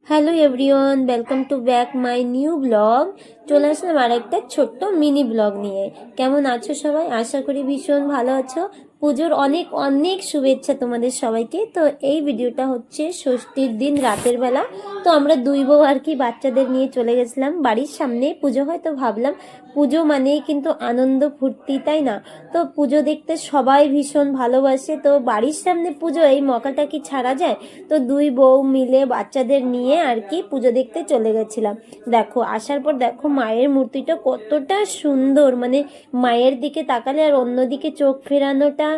Hello everyone, welcome to back my new blog. চলে আসলাম আর একটা ছোট্ট মিনি ব্লগ নিয়ে। কেমন আছো সবাই? আশা করি ভীষণ ভালো আছো। পুজোর অনেক অনেক শুভেচ্ছা তোমাদের সবাইকে। তো এই ভিডিওটা হচ্ছে ষষ্ঠীর দিন রাতের বেলা। তো আমরা দুই বউ আর কি বাচ্চাদের নিয়ে চলে গেছিলাম। বাড়ির সামনে পুজো হয়, তো ভাবলাম পুজো মানেই কিন্তু আনন্দ ফুর্তি, তাই না? তো পুজো দেখতে সবাই ভীষণ ভালোবাসে। তো বাড়ির সামনে পুজো, এই মকাটা কি ছাড়া যায়? তো দুই বউ মিলে বাচ্চাদের নিয়ে আর কি পুজো দেখতে চলে গেছিলাম। দেখো আসার পর দেখো মায়ের মূর্তিটা কতটা সুন্দর, মানে মায়ের দিকে তাকালে আর অন্যদিকে চোখ ফেরানোটা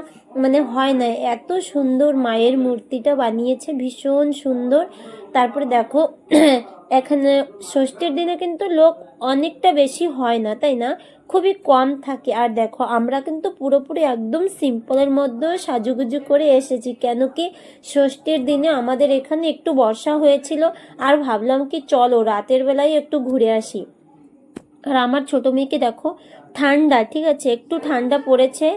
মানে হয় না, এত সুন্দর মায়ের মূর্তিটা বানিয়েছে, ভীষণ সুন্দর। তারপরে দেখো এখানে ষষ্ঠীর দিনে কিন্তু লোক অনেকটা বেশি হয় না, তাই না? খুবই কম থাকে। আর দেখো আমরা কিন্তু পুরোপুরি একদম সিম্পলের মধ্যে সাজুগুজু করে এসেছি, কেন কি ষষ্ঠীর দিনে আমাদের এখানে একটু বর্ষা হয়েছিল। আর ভাবলাম কি চলো রাতের বেলায় একটু ঘুরে আসি। আর আমার ছোট মেয়েকে দেখো ঠান্ডা, ঠিক আছে, একটু ঠান্ডা পড়েছে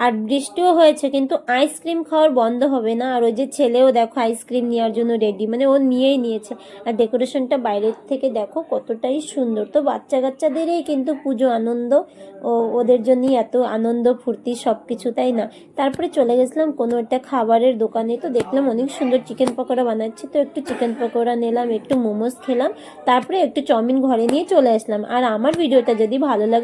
আর বৃষ্টিও হয়েছে, কিন্তু আইসক্রিম খাওয়ার বন্ধ হবে না। আর ওই যে ছেলেও দেখো আইসক্রিম নেওয়ার জন্য রেডি, মানে ও নিয়েই নিয়েছে। আর ডেকোরেশনটা বাইরের থেকে দেখো কতটাই সুন্দর। তো বাচ্চা কাচ্চাদেরই কিন্তু পুজো আনন্দ, ওদের জন্যই এত আনন্দ ফুর্তি সব কিছু, তাই না? তারপরে চলে গেছিলাম কোনো একটা খাবারের দোকানে। তো দেখলাম অনেক সুন্দর চিকেন পকোড়া বানাচ্ছে, তো একটু চিকেন পকোড়া নিলাম, একটু মোমোস খেলাম, তারপরে একটু চাউমিন ঘরে নিয়ে চলে আসলাম। আর আমার ভিডিওটা যদি ভালো লাগে